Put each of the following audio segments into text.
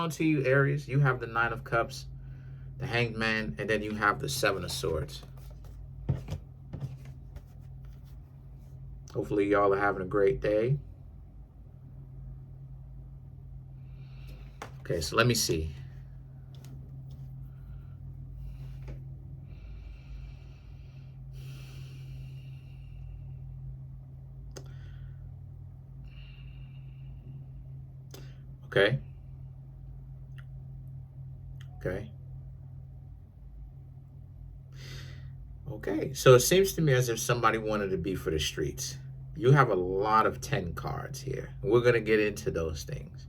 on to you, Aries. You have the Nine of Cups, the Hanged Man, and then you have the Seven of Swords. Hopefully y'all are having a great day. Okay, so let me see. Okay. Okay. Okay, so it seems to me as if somebody wanted to be for the streets. You have a lot of 10 cards here. We're going to get into those things.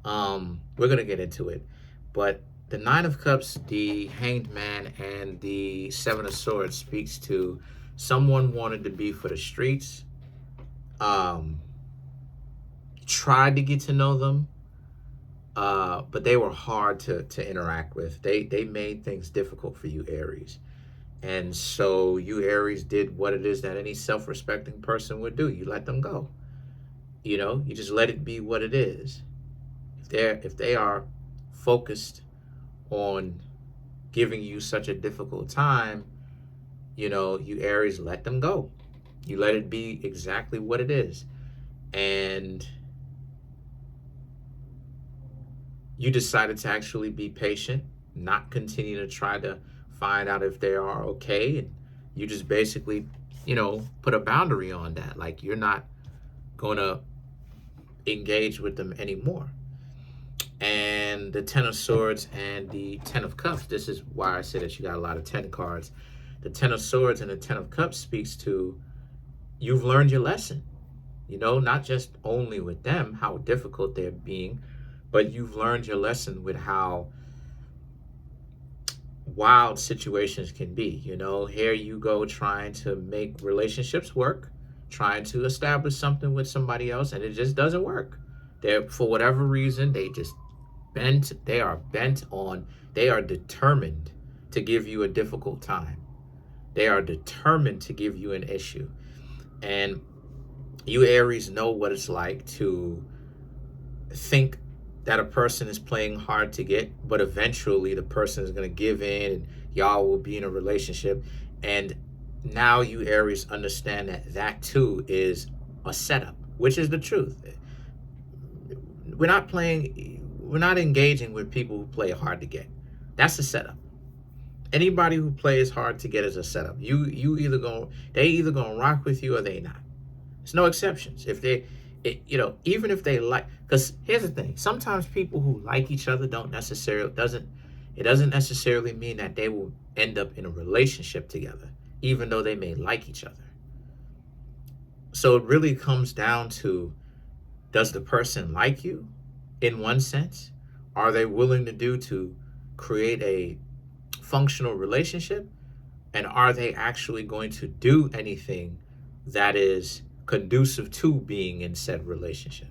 We're going to get into it. But the Nine of Cups, the Hanged Man, and the Seven of Swords speaks to someone wanted to be for the streets, tried to get to know them, but they were hard to interact with. They made things difficult for you, Aries. And so you, Aries, did what it is that any self-respecting person would do. You let them go. You know, you just let it be what it is. If they are focused on giving you such a difficult time, you know, you, Aries, let them go. You let it be exactly what it is. And you decided to actually be patient, not continue to try to find out if they are okay. And you just basically, you know, put a boundary on that. Like, you're not going to engage with them anymore. And the Ten of Swords and the Ten of Cups, this is why I said that you got a lot of 10 cards. The Ten of Swords and the Ten of Cups speaks to you've learned your lesson. You know, not just only with them, how difficult they're being, but you've learned your lesson with how wild situations can be. You know, here you go trying to make relationships work, trying to establish something with somebody else, and it just doesn't work. They're, for whatever reason, they just they are determined to give you a difficult time. They are determined to give you an issue. And you, Aries, know what it's like to think that a person is playing hard to get, but eventually the person is going to give in and y'all will be in a relationship. And now you, Aries, understand that that too is a setup, which is the truth. We're not engaging with people who play hard to get. That's a setup. Anybody who plays hard to get is a setup. They either gonna rock with you or they not. There's no exceptions. If they, you know, even if they like, because here's the thing: sometimes people who like each other doesn't necessarily mean that they will end up in a relationship together, even though they may like each other. So it really comes down to, does the person like you? In one sense, are they willing to create a functional relationship? And are they actually going to do anything that is conducive to being in said relationship?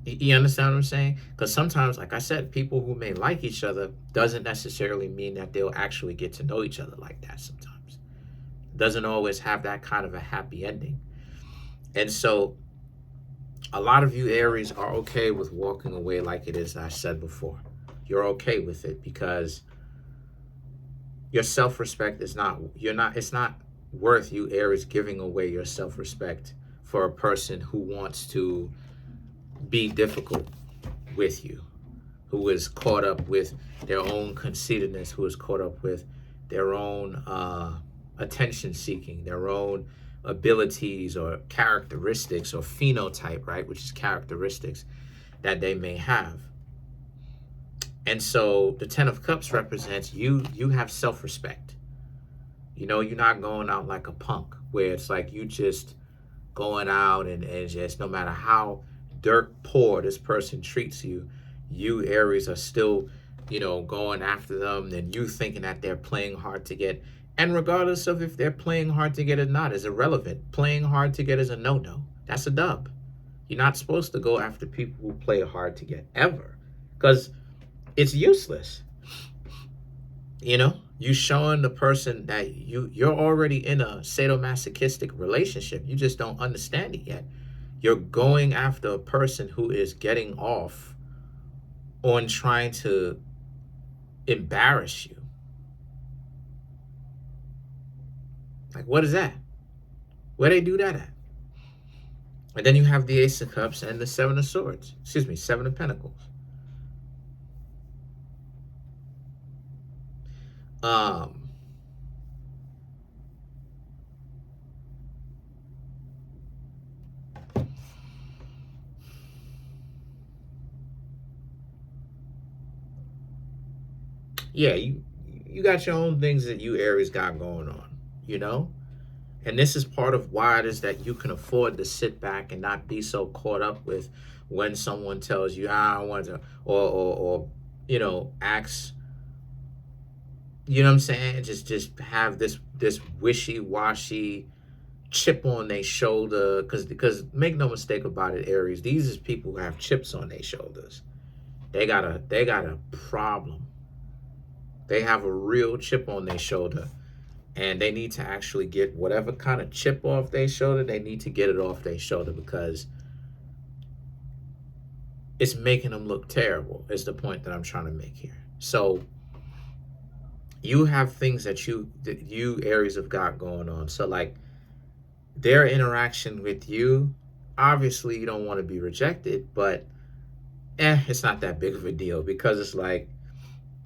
You understand what I'm saying? Because sometimes, like I said, people who may like each other doesn't necessarily mean that they'll actually get to know each other like that sometimes. Doesn't always have that kind of a happy ending. And so a lot of you, Aries, are okay with walking away like it is, I said before. You're okay with it because your self-respect is it's not worth you, Aries, giving away your self-respect for a person who wants to be difficult with you, who is caught up with their own conceitedness, who is caught up with their own attention seeking, their own abilities or characteristics or phenotype, right, which is characteristics that they may have. And so the Ten of Cups represents you have self-respect. You know, you're not going out like a punk where it's like you just going out and just, no matter how dirt poor this person treats you, you, Aries, are still, you know, going after them, and you thinking that they're playing hard to get. And regardless of if they're playing hard to get or not is irrelevant. Playing hard to get is a no-no. That's a dub. You're not supposed to go after people who play hard to get ever, because it's useless. You know, you showing the person that you're already in a sadomasochistic relationship. You just don't understand it yet. You're going after a person who is getting off on trying to embarrass you. Like, what is that? Where they do that at? And then you have the Ace of Cups and the Seven of Swords. Excuse me, Seven of Pentacles. Um, yeah, you got your own things that you Aries got going on, you know? And this is part of why it is that you can afford to sit back and not be so caught up with when someone tells you, I want to, or acts, you know what I'm saying? Just have this wishy-washy chip on their shoulder. Because make no mistake about it, Aries, these is people who have chips on their shoulders. They got a problem. They have a real chip on their shoulder. And they need to actually get whatever kind of chip off their shoulder, they need to get it off their shoulder, because it's making them look terrible, is the point that I'm trying to make here. So you have things that you Aries have got going on. So like their interaction with you, obviously you don't want to be rejected, but it's not that big of a deal, because it's like,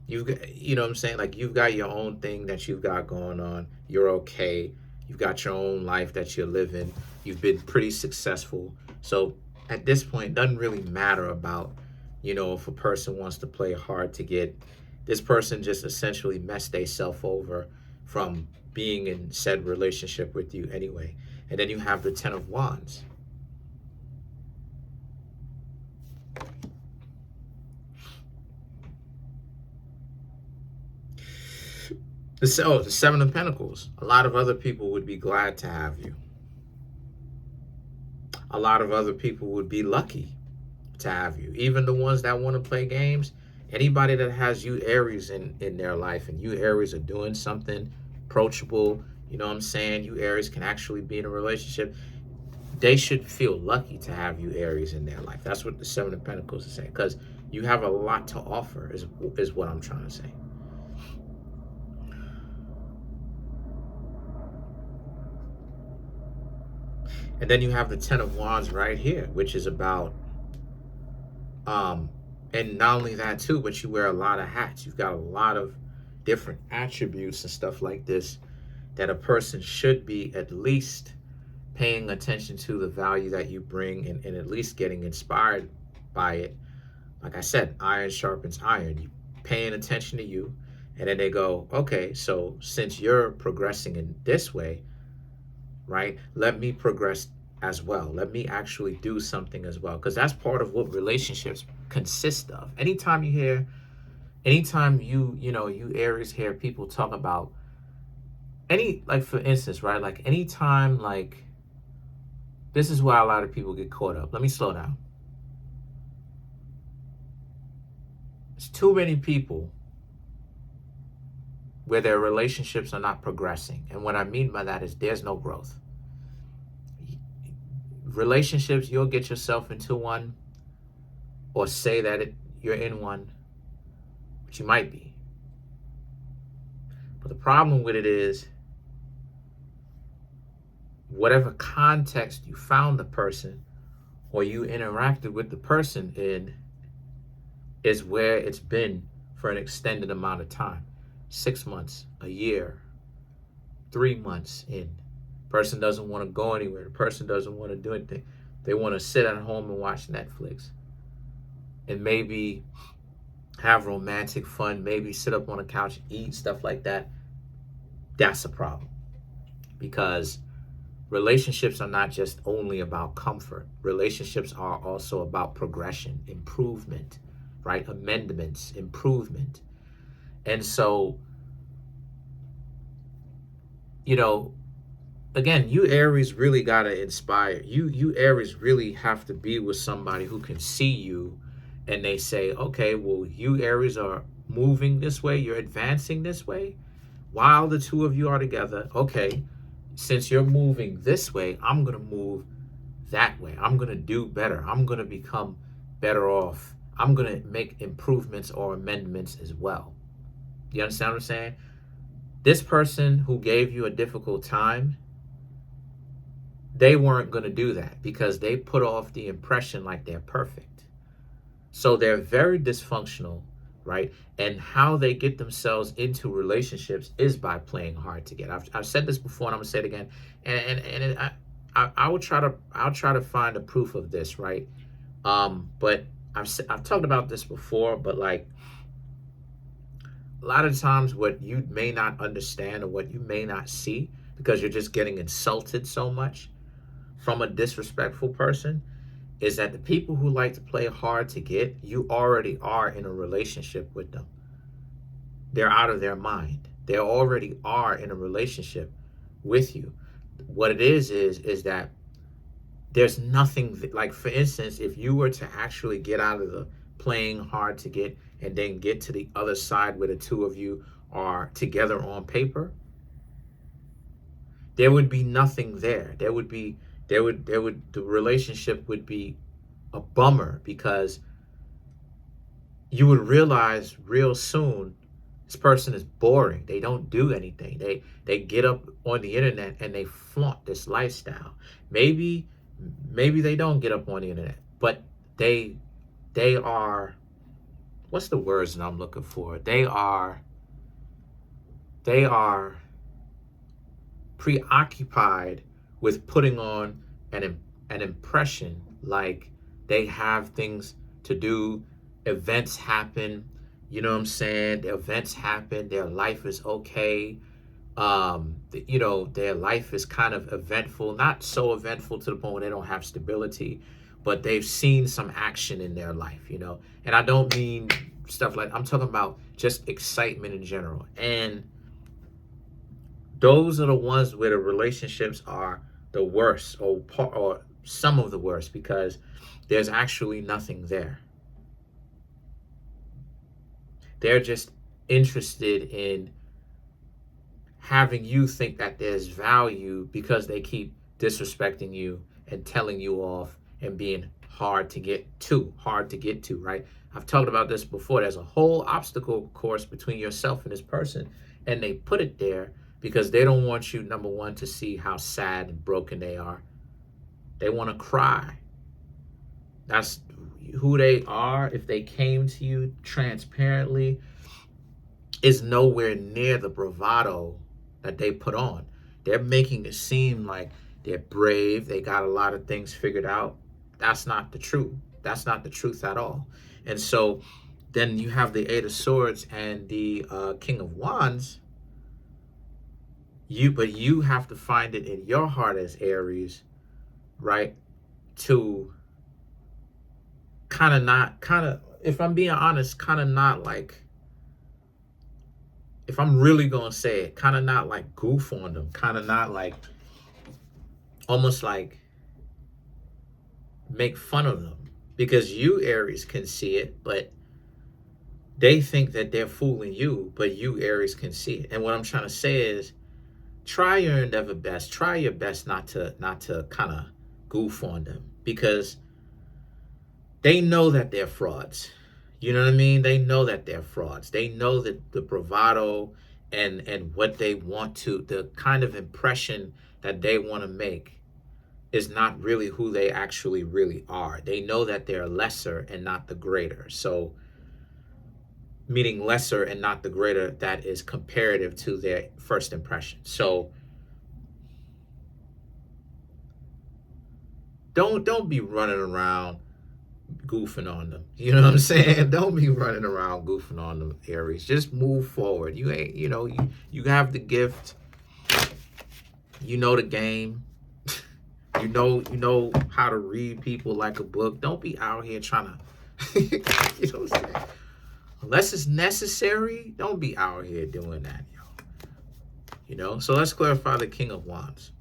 you've got, you know what I'm saying? Like, you've got your own thing that you've got going on. You're okay. You've got your own life that you're living. You've been pretty successful. So at this point, it doesn't really matter about, if a person wants to play hard to get. This person just essentially messed themselves over from being in said relationship with you anyway. And then you have the Ten of Wands. The Seven of Pentacles. A lot of other people would be glad to have you. A lot of other people would be lucky to have you. Even the ones that want to play games. Anybody that has you Aries in their life, and you Aries are doing something approachable, you know what I'm saying? You Aries can actually be in a relationship. They should feel lucky to have you Aries in their life. That's what the Seven of Pentacles is saying. Because you have a lot to offer, is what I'm trying to say. And then you have the Ten of Wands right here, which is about, and not only that too, but you wear a lot of hats. You've got a lot of different attributes and stuff like this that a person should be at least paying attention to, the value that you bring, and at least getting inspired by it. Like I said, iron sharpens iron. You paying attention to you, and then they go, okay, so since you're progressing in this way, right, let me progress as well. Let me actually do something as well, because that's part of what relationships consist of. Anytime you Aries hear people talk about like, for instance, right, like anytime, like, this is why a lot of people get caught up. Let me slow down. There's too many people where their relationships are not progressing. And what I mean by that is there's no growth. Relationships, you'll get yourself into one, or say that you're in one, but you might be. But the problem with it is, whatever context you found the person, or you interacted with the person in, is where it's been for an extended amount of time. 6 months, a year, 3 months in. Person doesn't want to go anywhere. The person doesn't want to do anything. They want to sit at home and watch Netflix, and maybe have romantic fun, maybe sit up on a couch, eat, stuff like that. That's a problem, because relationships are not just only about comfort. Relationships are also about progression, improvement, right? Amendments, improvement. And so, again, you Aries really got to inspire. You Aries really have to be with somebody who can see you, and they say, okay, well, you Aries are moving this way, you're advancing this way, while the two of you are together. Okay, since you're moving this way, I'm going to move that way. I'm going to do better. I'm going to become better off. I'm going to make improvements or amendments as well. You understand what I'm saying? This person who gave you a difficult time, they weren't going to do that because they put off the impression like they're perfect. So they're very dysfunctional, right? And how they get themselves into relationships is by playing hard to get. I've said this before, and I'm gonna say it again. I will try to find a proof of this, right? But I've talked about this before, but like a lot of times, what you may not understand or what you may not see because you're just getting insulted so much from a disrespectful person is that the people who like to play hard to get, you already are in a relationship with them. They're out of their mind. They already are in a relationship with you. What it is that there's nothing like, for instance, if you were to actually get out of the playing hard to get and then get to the other side where the two of you are together on paper, there would be nothing there. The relationship would be a bummer because you would realize real soon this person is boring. They don't do anything. They get up on the internet and they flaunt this lifestyle. Maybe they don't get up on the internet, but they are, what's the words that I'm looking for? They are preoccupied with putting on an impression like they have things to do, events happen, you know what I'm saying? The events happen, their life is okay. Their life is kind of eventful, not so eventful to the point where they don't have stability, but they've seen some action in their life, And I don't mean stuff like, I'm talking about just excitement in general. And those are the ones where the relationships are the worst, or some of the worst, because there's actually nothing there. They're just interested in having you think that there's value because they keep disrespecting you and telling you off and being hard to get to, right? I've talked about this before. There's a whole obstacle course between yourself and this person, and they put it there because they don't want you, number one, to see how sad and broken they are. They want to cry. That's who they are. If they came to you transparently, is nowhere near the bravado that they put on. They're making it seem like they're brave. They got a lot of things figured out. That's not the truth. That's not the truth at all. And so then you have the Eight of Swords and the King of Wands. But you have to find it in your heart as Aries, right? To if I'm being honest, kind of not like, if I'm really going to say it, kind of not like goof on them, kind of not like, almost like make fun of them, because you, Aries, can see it, but they think that they're fooling you, but you, Aries, can see it. And what I'm trying to say is, try your endeavor best. Try your best not to kind of goof on them, because they know that they're frauds. You know what I mean? They know that they're frauds. They know that the bravado and what they want to, the kind of impression that they want to make is not really who they actually really are. They know that they're lesser and not the greater. So, meaning lesser and not the greater, that is comparative to their first impression. So don't be running around goofing on them. You know what I'm saying? Don't be running around goofing on them, Aries. Just move forward. You ain't, you have the gift. You know the game. You know how to read people like a book. Don't be out here trying to, you know what I'm saying? Unless it's necessary, don't be out here doing that, yo. So let's clarify the King of Wands.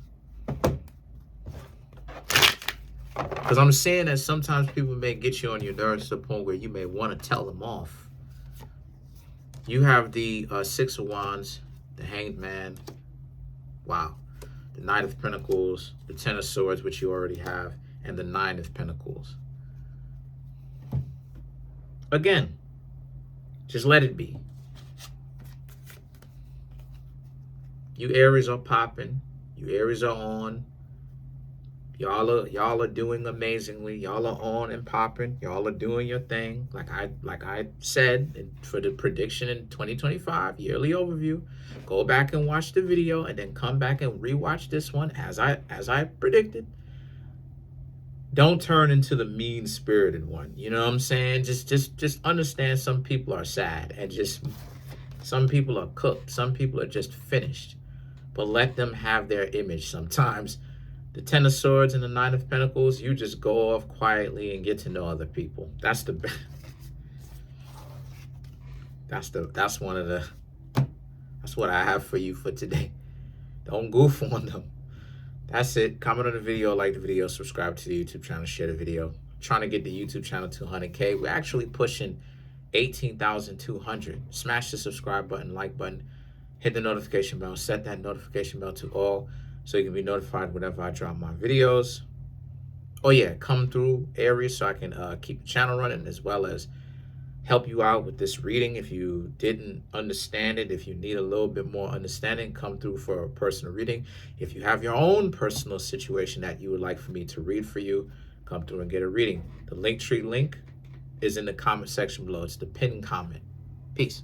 Because I'm saying that sometimes people may get you on your nerves to the point where you may want to tell them off. You have the Six of Wands, the Hanged Man. Wow. The Knight of Pentacles, the Ten of Swords, which you already have, and the Nine of Pentacles. Again, just let it be. You Aries are popping. You Aries are on. Y'all are doing amazingly. Y'all are on and popping. Y'all are doing your thing. Like I said for the prediction in 2025 yearly overview. Go back and watch the video, and then come back and rewatch this one as I predicted. Don't turn into the mean-spirited one. You know what I'm saying? Just understand some people are sad, and just some people are cooked. Some people are just finished. But let them have their image. Sometimes the Ten of Swords and the Nine of Pentacles, you just go off quietly and get to know other people. That's what I have for you for today. Don't goof on them. That's it. Comment on the video, like the video, subscribe to the YouTube channel, share the video. I'm trying to get the YouTube channel to 100K. We're actually pushing 18,200. Smash the subscribe button, like button, hit the notification bell, set that notification bell to all so you can be notified whenever I drop my videos. Oh yeah, come through Aries so I can keep the channel running, as well as help you out with this reading. If you didn't understand it, if you need a little bit more understanding, come through for a personal reading. If you have your own personal situation that you would like for me to read for you, come through and get a reading. The Linktree link is in the comment section below. It's the pinned comment. Peace.